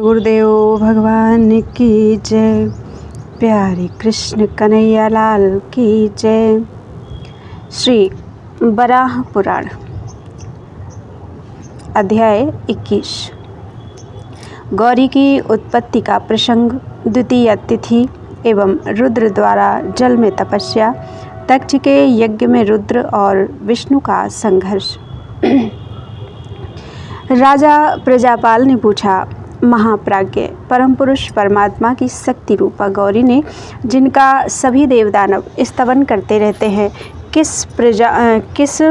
गुरुदेव भगवान की जय। प्यारे कृष्ण कन्हैया लाल की जय। श्री वराह पुराण अध्याय 21 गौरी की उत्पत्ति का प्रसंग, द्वितीय तिथि एवं रुद्र द्वारा जल में तपस्या, दक्ष के यज्ञ में रुद्र और विष्णु का संघर्ष। राजा प्रजापाल ने पूछा, महाप्राज्ञ परम पुरुष परमात्मा की शक्ति रूपा गौरी ने, जिनका सभी देवदानव स्तवन करते रहते हैं, किस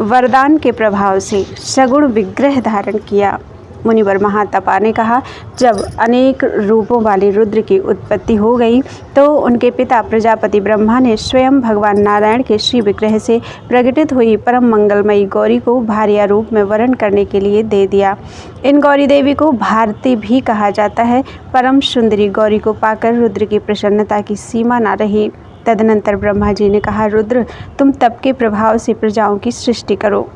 वरदान के प्रभाव से सगुण विग्रह धारण किया? मुनिवर महातपा ने कहा, जब अनेक रूपों वाले रुद्र की उत्पत्ति हो गई तो उनके पिता प्रजापति ब्रह्मा ने स्वयं भगवान नारायण के श्री विग्रह से प्रकटित हुई परम मंगलमयी गौरी को भार्या रूप में वरण करने के लिए दे दिया। इन गौरी देवी को भारती भी कहा जाता है। परम सुंदरी गौरी को पाकर रुद्र की प्रसन्नता की सीमा न रही। तदनंतर ब्रह्मा जी ने कहा, रुद्र तुम तप के प्रभाव से प्रजाओं की सृष्टि करो।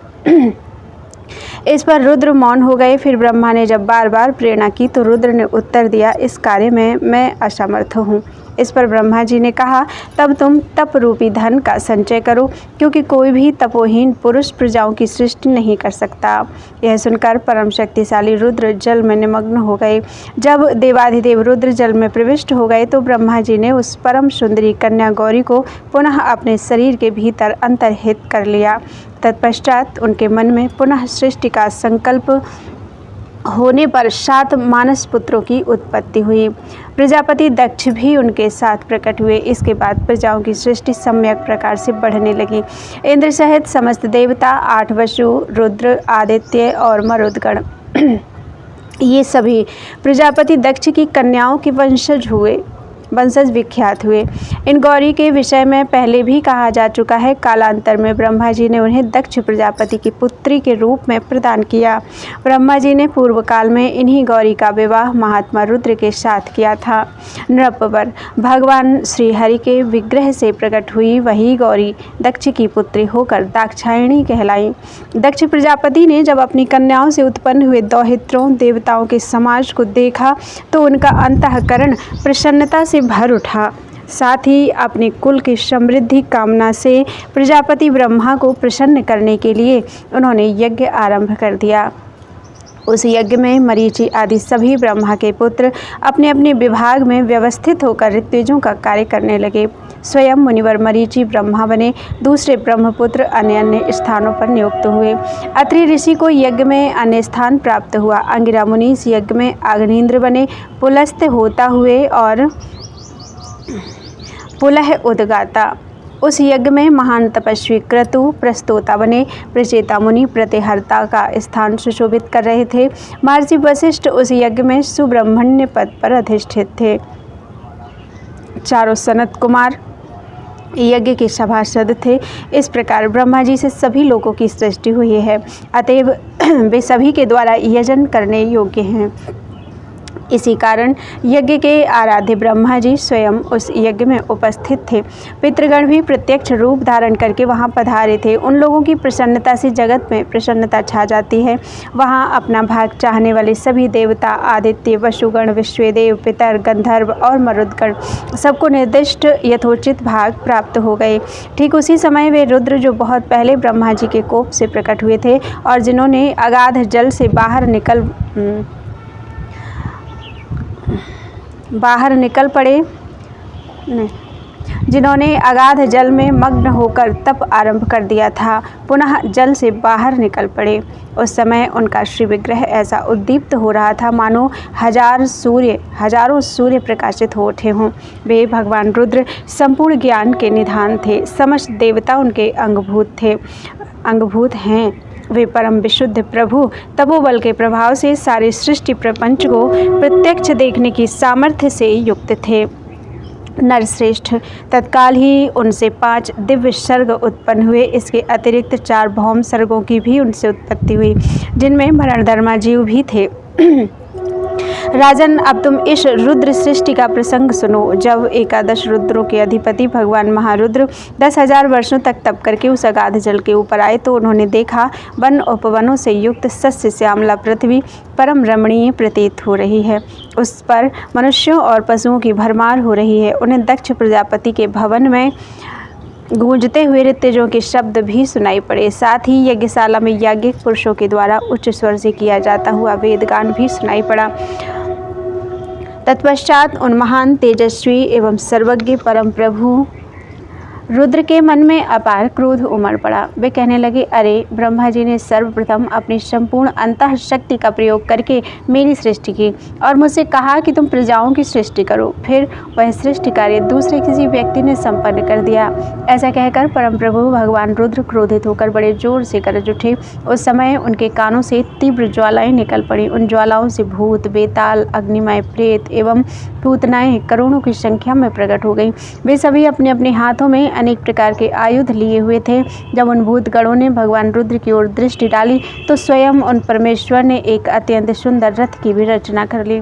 इस पर रुद्र मौन हो गए। फिर ब्रह्मा ने जब बार बार प्रेरणा की तो रुद्र ने उत्तर दिया, इस कार्य में मैं असमर्थ हूँ। इस पर ब्रह्मा जी ने कहा, तब तुम तप रूपी धन का संचय करो, क्योंकि कोई भी तपोहीन पुरुष प्रजाओं की सृष्टि नहीं कर सकता। यह सुनकर परम शक्तिशाली रुद्र जल में निमग्न हो गए। जब देवाधिदेव रुद्र जल में प्रविष्ट हो गए तो ब्रह्मा जी ने उस परम सुंदरी कन्या गौरी को पुनः अपने शरीर के भीतर अंतर्हित कर लिया। तत्पश्चात उनके मन में पुनः सृष्टि का संकल्प होने पर 7 मानस पुत्रों की उत्पत्ति हुई। प्रजापति दक्ष भी उनके साथ प्रकट हुए। इसके बाद प्रजाओं की सृष्टि सम्यक प्रकार से बढ़ने लगी। इंद्र सहित समस्त देवता, 8 वसु, रुद्र, आदित्य और मरुदगण ये सभी प्रजापति दक्ष की कन्याओं के वंशज विख्यात हुए। इन गौरी के विषय में पहले भी कहा जा चुका है। कालांतर में ब्रह्मा जी ने उन्हें दक्ष प्रजापति की पुत्री के रूप में प्रदान किया। ब्रह्मा जी ने पूर्व काल में इन्हीं गौरी का विवाह महात्मा रुद्र के साथ किया था। नृपवर भगवान श्री हरि के विग्रह से प्रकट हुई वही गौरी दक्ष की पुत्री होकर दाक्षायणी कहलाई। दक्ष प्रजापति ने जब अपनी कन्याओं से उत्पन्न हुए दौहित्रों देवताओं के समाज को देखा तो उनका अंतःकरण प्रसन्नता से भर उठा। साथ ही अपने कुल की समृद्धि कामना से प्रजापति ब्रह्मा को प्रसन्न करने के लिए उन्होंने यज्ञ आरंभ कर दिया। उस यज्ञ में मरीचि आदि सभी ब्रह्मा के पुत्र अपने अपने विभाग में व्यवस्थित होकर ऋत्विजों का कार्य करने लगे। स्वयं मुनिवर मरीचि ब्रह्मा बने। दूसरे ब्रह्मपुत्र अन्य अन्य स्थानों पर नियुक्त हुए। अत्रि ऋषि को यज्ञ में अन्य स्थान प्राप्त हुआ। अंगिरा मुनि इस यज्ञ में अग्निन्द्र बने। पुलस्त्य होता हुए और पुलह उद्गाता उस यज्ञ में महान तपस्वी क्रतु प्रस्तोता बने। प्रचेता मुनि प्रतिहर्ता का स्थान सुशोभित कर रहे थे। महर्षि वशिष्ठ उस यज्ञ में सुब्रह्मण्य पद पर अधिष्ठित थे। चारों सनत कुमार यज्ञ के सभासद थे। इस प्रकार ब्रह्मा जी से सभी लोगों की सृष्टि हुई है, अतएव वे सभी के द्वारा यजन करने योग्य हैं। इसी कारण यज्ञ के आराध्य ब्रह्मा जी स्वयं उस यज्ञ में उपस्थित थे। पितृगण भी प्रत्यक्ष रूप धारण करके वहां पधारे थे। उन लोगों की प्रसन्नता से जगत में प्रसन्नता छा जाती है। वहां अपना भाग चाहने वाले सभी देवता, आदित्य, वसुगण, विश्वदेव, पितर, गंधर्व और मरुदगण सबको निर्दिष्ट यथोचित भाग प्राप्त हो गए। ठीक उसी समय वे रुद्र, जो बहुत पहले ब्रह्मा जी के कोप से प्रकट हुए थे और जिन्होंने अगाध जल से बाहर जिन्होंने अगाध जल में मग्न होकर तप आरंभ कर दिया था, पुनः जल से बाहर निकल पड़े। उस समय उनका श्री विग्रह ऐसा उद्दीप्त हो रहा था मानो हजारों सूर्य प्रकाशित हो उठे हों। वे भगवान रुद्र संपूर्ण ज्ञान के निधान थे। समस्त देवता उनके अंगभूत हैं। वे परम विशुद्ध प्रभु तपोबल के प्रभाव से सारे सृष्टि प्रपंच को प्रत्यक्ष देखने की सामर्थ्य से युक्त थे। नरश्रेष्ठ तत्काल ही उनसे 5 दिव्य सर्ग उत्पन्न हुए। इसके अतिरिक्त 4 भौम सर्गों की भी उनसे उत्पत्ति हुई, जिनमें मरणधर्मा जीव भी थे। राजन, अब तुम इस रुद्र सृष्टि का प्रसंग सुनो। जब एकादश रुद्रों के अधिपति भगवान महारुद्र 10,000 वर्षों तक तप करके उस अगाध जल के ऊपर आए तो उन्होंने देखा वन उपवनों से युक्त सस्य श्यामला पृथ्वी परम रमणीय प्रतीत हो रही है। उस पर मनुष्यों और पशुओं की भरमार हो रही है। उन्हें दक्ष प्रजापति के भवन में गूंजते हुए ऋतुजों के शब्द भी सुनाई पड़े। साथ ही यज्ञशाला में याज्ञिक पुरुषों के द्वारा उच्च स्वर से किया जाता हुआ वेदगान भी सुनाई पड़ा। तत्पश्चात उन महान तेजस्वी एवं सर्वज्ञ परम प्रभु रुद्र के मन में अपार क्रोध उमड़ पड़ा। वे कहने लगे, अरे, ब्रह्मा जी ने सर्वप्रथम अपनी संपूर्ण अंतः शक्ति का प्रयोग करके मेरी सृष्टि की और मुझसे कहा कि तुम प्रजाओं की सृष्टि करो। फिर वह सृष्टि कार्य दूसरे किसी व्यक्ति ने संपन्न कर दिया। ऐसा कहकर परम प्रभु भगवान रुद्र क्रोधित होकर बड़े जोर से गरज उठे। उस समय उनके कानों से तीव्र ज्वालाएं निकल पड़ी। उन ज्वालाओं से भूत, बेताल, अग्निमय, प्रेत एवं पूतनाएं करोड़ों की संख्या में प्रकट हो गई। वे सभी अपने अपने हाथों में अनेक प्रकार के आयुध लिए हुए थे। जब उन भूतगणों ने भगवान रुद्र की ओर दृष्टि डाली तो स्वयं उन परमेश्वर ने एक अत्यंत सुंदर रथ की भी रचना कर ली।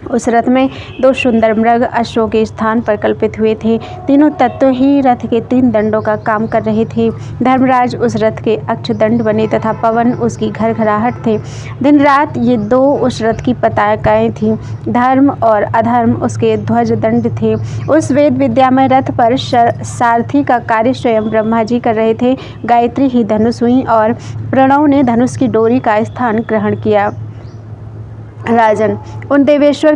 उस रथ में 2 सुंदर मृग अश्वों के स्थान पर कल्पित हुए थे। तीनों तत्व ही रथ के 3 दंडों का काम कर रहे थे। धर्मराज उस रथ के अक्षदंड बने तथा पवन उसकी घरघराहट थे। दिन रात ये 2 उस रथ की पताकाएं थीं। धर्म और अधर्म उसके ध्वज दंड थे। उस वेद विद्यामय रथ पर सारथी का कार्य स्वयं ब्रह्मा जी कर रहे थे। गायत्री ही धनुष हुई और प्रणव ने धनुष की डोरी का स्थान ग्रहण किया। राजन, उन देवेश्वर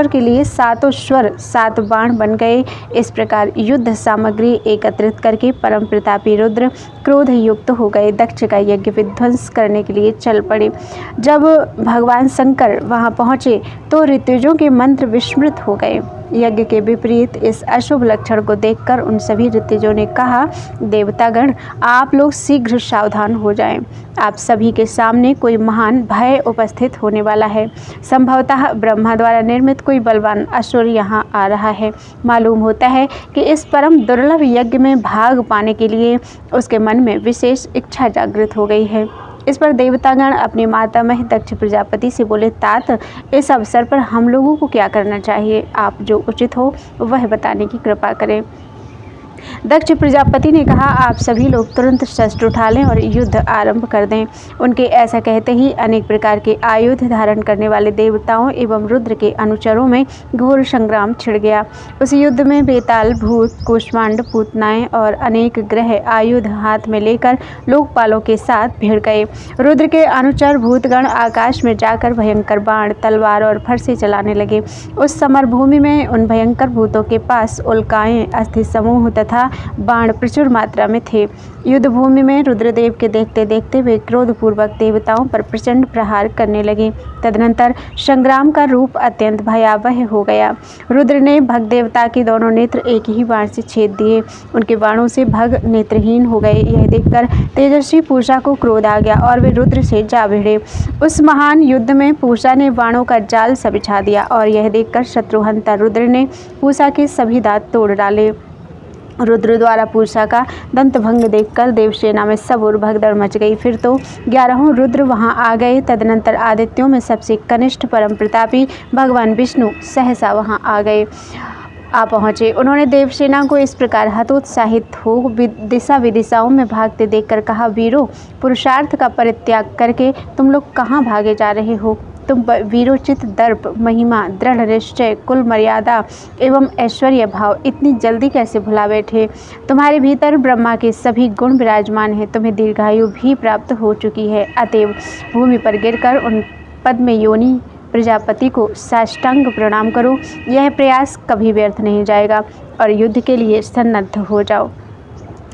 के लिए 7 स्वर 7 बाण बन गए। इस प्रकार युद्ध सामग्री एकत्रित करके परम प्रतापी रुद्र क्रोध युक्त हो गए दक्ष का यज्ञ विध्वंस करने के लिए चल पड़े। जब भगवान शंकर वहां पहुंचे तो ऋतुजों के मंत्र विस्मृत हो गए। यज्ञ के विपरीत इस अशुभ लक्षण को देखकर उन सभी ऋतुजों ने कहा, देवतागण, आप लोग शीघ्र सावधान हो जाएं। आप सभी के सामने कोई महान भय उपस्थित होने वाला है। संभवतः ब्रह्मा द्वारा निर्मित कोई बलवान असुर यहाँ आ रहा है। मालूम होता है कि इस परम दुर्लभ यज्ञ में भाग पाने के लिए उसके मन में विशेष इच्छा जागृत हो गई है। इस पर देवतागण अपने मातामह दक्ष प्रजापति से बोले, तात, इस अवसर पर हम लोगों को क्या करना चाहिए? आप जो उचित हो वह बताने की कृपा करें। दक्ष प्रजापति ने कहा, आप सभी लोग तुरंत शस्त्र उठा लें और युद्ध आरंभ कर दें। उनके ऐसा कहते ही अनेक प्रकार के आयुध धारण करने वाले देवताओं एवं रुद्र के अनुचरों में घोर संग्राम छिड़ गया। उस युद्ध में बेताल, भूत, कूष्मांड, पूतनाएं और अनेक ग्रह आयुध हाथ में लेकर लोकपालों के साथ भिड़ गए। रुद्र के अनुचर भूतगण आकाश में जाकर भयंकर बाण, तलवार और फरसे चलाने लगे। उस समरभूमि में उन भयंकर भूतों के पास उल्काएं, अस्थि समूह तथा बाण प्रचुर मात्रा में थे। युद्ध भूमि में रुद्रदेव के देखते देखते वे क्रोधपूर्वक देवताओं पर प्रचंड प्रहार करने लगे। तदनंतर संग्राम का रूप अत्यंत भयावह हो गया। रुद्र ने भग देवता के दोनों नेत्र एक ही बाण से छेद दिए। उनके बाणों से भग नेत्रहीन हो गए। यह देखकर तेजस्वी पूषा को क्रोध आ गया और वे रुद्र से जा भिड़े। उस महान युद्ध में पूषा ने बाणों का जाल सा बिछा दिया और यह देखकर शत्रुहंता रुद्र ने पूषा के सभी दांत तोड़ डाले। रुद्र द्वारा पूषा का दंतभंग देखकर देवसेना में सब ओर भगदड़ मच गई। फिर तो 11 रुद्र वहां आ गए। तदनंतर आदित्यों में सबसे कनिष्ठ परम प्रतापी भगवान विष्णु सहसा वहां आ पहुँचे। उन्होंने देवसेना को इस प्रकार हतोत्साहित हो दिशा विदिशाओं में भागते देखकर कहा, वीरों, पुरुषार्थ का परित्याग करके तुम लोग कहाँ भागे जा रहे हो? तुम वीरोचित दर्प, महिमा, दृढ़ निश्चय, कुल मर्यादा एवं ऐश्वर्य भाव इतनी जल्दी कैसे भुला बैठे? तुम्हारे भीतर ब्रह्मा के सभी गुण विराजमान हैं। तुम्हें दीर्घायु भी प्राप्त हो चुकी है। अतएव भूमि पर गिरकर उन पद्म योनि प्रजापति को साष्टांग प्रणाम करो। यह प्रयास कभी व्यर्थ नहीं जाएगा और युद्ध के लिए सन्नद्ध हो जाओ।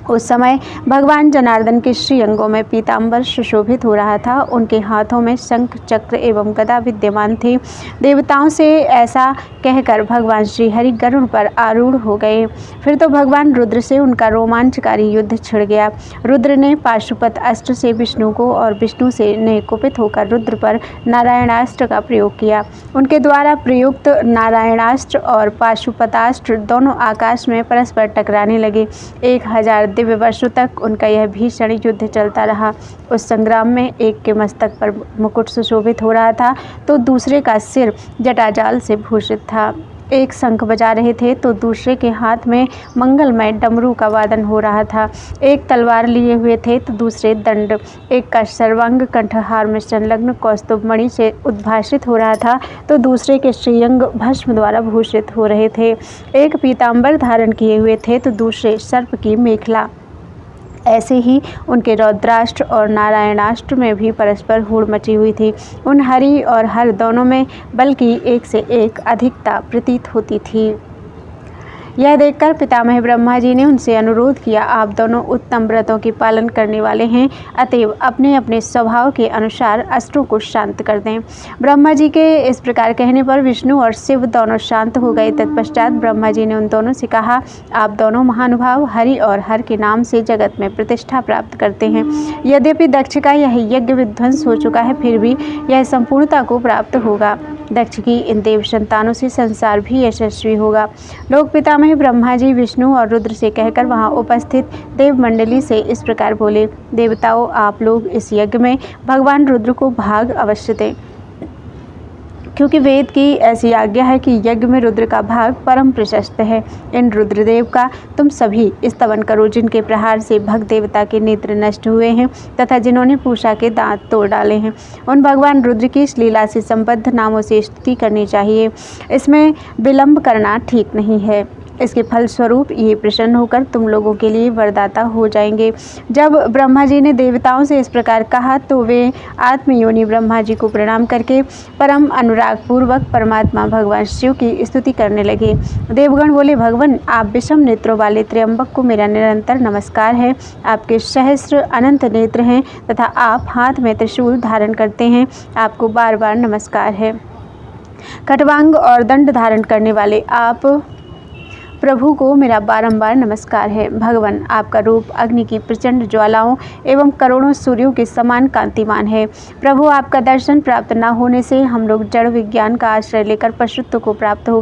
उस समय भगवान जनार्दन के श्री अंगों में पीताम्बर सुशोभित हो रहा था। उनके हाथों में शंख, चक्र एवं गदा विद्यमान थे। देवताओं से ऐसा कहकर भगवान श्री हरि गरुड़ पर आरूढ़ हो गए। फिर तो भगवान रुद्र से उनका रोमांचकारी युद्ध छिड़ गया। रुद्र ने पाशुपत अस्त्र से विष्णु को और विष्णु से ने कुपित होकर रुद्र पर नारायणास्त्र का प्रयोग किया। उनके द्वारा प्रयुक्त नारायणास्त्र और पाशुपतास्त्र दोनों आकाश में परस्पर टकराने लगे। 1000 दिव्य वर्षों तक उनका यह भीषण युद्ध चलता रहा। उस संग्राम में एक के मस्तक पर मुकुट सुशोभित हो रहा था तो दूसरे का सिर जटाजाल से भूषित था। एक शंख बजा रहे थे तो दूसरे के हाथ में मंगलमय डमरू का वादन हो रहा था। एक तलवार लिए हुए थे तो दूसरे दंड। एक का सर्वांग कंठहार में संलग्न कौस्तुभ मणि से उद्भासित हो रहा था तो दूसरे के श्रीअंग भस्म द्वारा भूषित हो रहे थे। एक पीतांबर धारण किए हुए थे तो दूसरे सर्प की मेखला। ऐसे ही उनके रौद्राष्ट्र और नारायणाष्ट्र में भी परस्पर होड़ मची हुई थी। उन हरि और हर दोनों में बल की एक से एक अधिकता प्रतीत होती थी। यह देखकर पितामह ब्रह्मा जी ने उनसे अनुरोध किया, आप दोनों उत्तम व्रतों की पालन करने वाले हैं, अतएव अपने अपने स्वभाव के अनुसार अस्त्रों को शांत कर दें। ब्रह्मा जी के इस प्रकार कहने पर विष्णु और शिव दोनों शांत हो गए। तत्पश्चात ब्रह्मा जी ने उन दोनों से कहा, आप दोनों महानुभाव हरि और हर के नाम से जगत में प्रतिष्ठा प्राप्त करते हैं। यद्यपि दक्ष का यह यज्ञ विध्वंस हो चुका है, फिर भी यह संपूर्णता को प्राप्त होगा। दक्ष की इन देव संतानों से संसार भी यशस्वी होगा। लोक पितामह ब्रह्मा जी विष्णु और रुद्र से कहकर वहां उपस्थित देव मंडली से इस प्रकार बोले, देवताओं, आप लोग इस यज्ञ में भगवान रुद्र को भाग अवश्य दें, क्योंकि वेद की ऐसी आज्ञा है कि यज्ञ में रुद्र का भाग परम प्रशस्त है। इन रुद्रदेव का तुम सभी स्तवन करो, जिनके प्रहार से भग देवता के नेत्र नष्ट हुए हैं तथा जिन्होंने पूषा के दांत तोड़ डाले हैं। उन भगवान रुद्र की इस लीला से संबद्ध नामों से स्तुति करनी चाहिए। इसमें विलंब करना ठीक नहीं है। इसके फलस्वरूप ये प्रसन्न होकर तुम लोगों के लिए वरदाता हो जाएंगे। जब ब्रह्मा जी ने देवताओं से इस प्रकार कहा तो वे आत्मयोनि ब्रह्मा जी को प्रणाम करके परम अनुराग पूर्वक परमात्मा भगवान शिव की स्तुति करने लगे। देवगण बोले, भगवान, आप विषम नेत्रों वाले त्र्यंबक को मेरा निरंतर नमस्कार है। आपके सहस्र अनंत नेत्र हैं तथा आप हाथ में त्रिशूल धारण करते हैं, आपको बार बार नमस्कार है। खट्वांग और दंड धारण करने वाले आप प्रभु को मेरा बारंबार नमस्कार है। भगवान, आपका रूप अग्नि की प्रचंड ज्वालाओं एवं करोड़ों सूर्यों के समान कांतिमान है। प्रभु, आपका दर्शन प्राप्त न होने से हम लोग जड़ विज्ञान का आश्रय लेकर पशुत्व को प्राप्त हो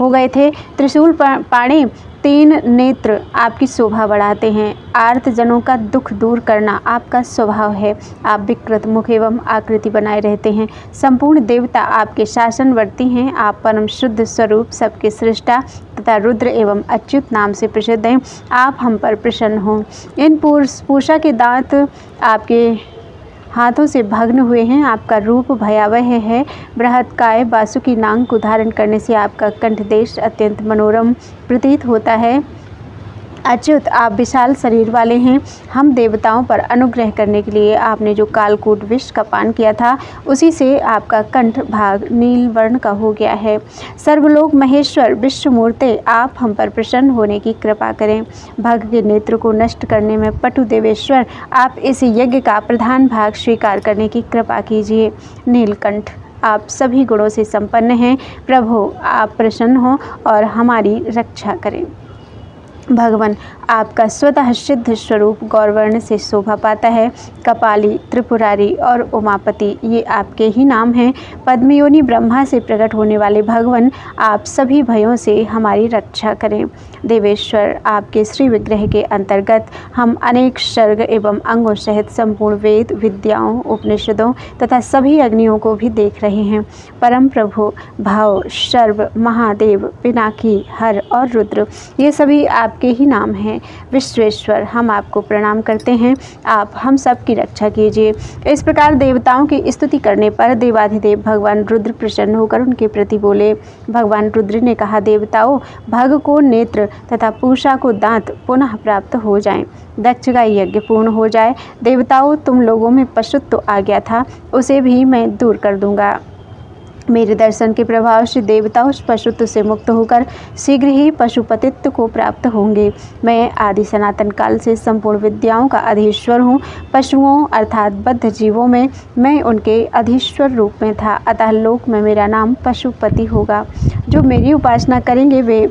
गए थे। त्रिशूल पाणे तीन नेत्र आपकी शोभा बढ़ाते हैं। आर्त जनों का दुख दूर करना आपका स्वभाव है। आप विकृत मुख एवं आकृति बनाए रहते हैं। संपूर्ण देवता आपके शासनवर्ती हैं। आप परम शुद्ध स्वरूप सबके सृष्टा तथा रुद्र एवं अच्युत नाम से प्रसिद्ध हैं। आप हम पर प्रसन्न हों। इन पूषा के दांत आपके हाथों से भग्न हुए हैं। आपका रूप भयावह है। बृहत्काय वासुकी नाग को धारण करने से आपका कंठदेश अत्यंत मनोरम प्रतीत होता है। अच्युत, आप विशाल शरीर वाले हैं। हम देवताओं पर अनुग्रह करने के लिए आपने जो कालकूट विष का पान किया था, उसी से आपका कंठ भाग नील वर्ण का हो गया है। सर्वलोक महेश्वर विश्वमूर्ते, आप हम पर प्रसन्न होने की कृपा करें। भग के नेत्र को नष्ट करने में पटु देवेश्वर, आप इस यज्ञ का प्रधान भाग स्वीकार करने की कृपा कीजिए। नीलकंठ, आप सभी गुणों से संपन्न हैं। प्रभु, आप प्रसन्न हों और हमारी रक्षा करें। भगवान, आपका स्वतः सिद्ध स्वरूप गौरवर्ण से शोभा पाता है। कपाली, त्रिपुरारी और उमापति, ये आपके ही नाम हैं। पद्मयोनि ब्रह्मा से प्रकट होने वाले भगवान, आप सभी भयों से हमारी रक्षा करें। देवेश्वर, आपके श्री विग्रह के अंतर्गत हम अनेक सर्ग एवं अंगों सहित संपूर्ण वेद विद्याओं, उपनिषदों तथा सभी अग्नियों को भी देख रहे हैं। परम प्रभु, भाव, सर्व, महादेव, पिनाकी, हर और रुद्र, ये सभी आपके ही नाम हैं। विश्वेश्वर, हम आपको प्रणाम करते हैं। आप हम सब की रक्षा कीजिए। इस प्रकार देवताओं की स्तुति करने पर देवाधिदेव भगवान रुद्र प्रसन्न होकर उनके प्रति बोले। भगवान रुद्र ने कहा, देवताओं, भग को नेत्र तथा पूषा को दांत पुनः प्राप्त हो जाएं। दक्ष का यज्ञ पूर्ण हो जाए। देवताओं, तुम लोगों में पशुत्व आ गया था, उसे भी मैं दूर कर दूंगा। मेरे दर्शन के प्रभाव से देवता उस पशुत्व से मुक्त होकर शीघ्र ही पशुपतित्व को प्राप्त होंगे। मैं आदि सनातन काल से संपूर्ण विद्याओं का अधीश्वर हूँ। पशुओं अर्थात बद्ध जीवों में मैं उनके अधीश्वर रूप में था, अतः लोक में मेरा नाम पशुपति होगा। जो मेरी उपासना करेंगे वे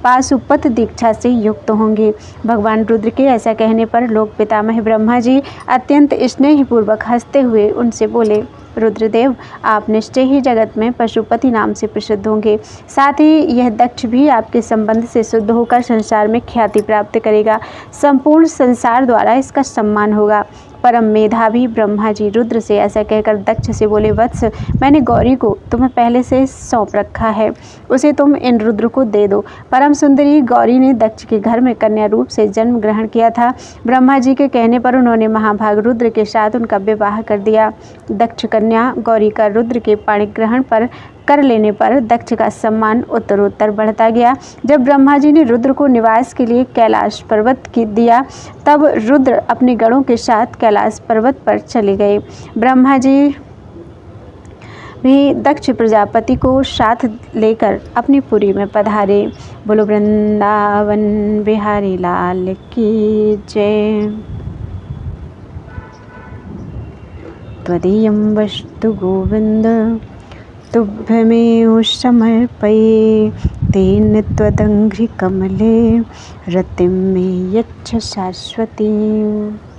पाशुपत दीक्षा से युक्त होंगे। भगवान रुद्र के ऐसा कहने पर लोक पितामह ब्रह्मा जी अत्यंत स्नेहपूर्वक हंसते हुए उनसे बोले, रुद्रदेव, आप निश्चय ही जगत में पशुपति नाम से प्रसिद्ध होंगे। साथ ही यह दक्ष भी आपके संबंध से शुद्ध होकर संसार में ख्याति प्राप्त करेगा। संपूर्ण संसार द्वारा इसका सम्मान होगा। परम मेधावी ब्रह्मा जी रुद्र से ऐसा कहकर दक्ष से बोले, वत्स, मैंने गौरी को तुम्हें पहले से सौंप रखा है, उसे तुम इन रुद्र को दे दो। परम सुंदरी गौरी ने दक्ष के घर में कन्या रूप से जन्म ग्रहण किया था। ब्रह्मा जी के कहने पर उन्होंने महाभाग रुद्र के साथ उनका विवाह कर दिया। दक्ष कन्या गौरी का रुद्र के पाणिग्रहण पर कर लेने पर दक्ष का सम्मान उत्तरोत्तर बढ़ता गया। जब ब्रह्मा जी ने रुद्र को निवास के लिए कैलाश पर्वत की दिया, तब रुद्र अपने गणों के साथ कैलाश पर्वत पर चले गए। ब्रह्मा जी भी दक्ष प्रजापति को साथ लेकर अपनी पुरी में पधारे। बोलो वृंदावन बिहारी लाल की जय। त्वदीयं वस्तु गोविंद तुभ्यमेव समर्पये, तेन त्वदङ्घ्रिकमले रतिं मे यच्छ शाश्वतीम्।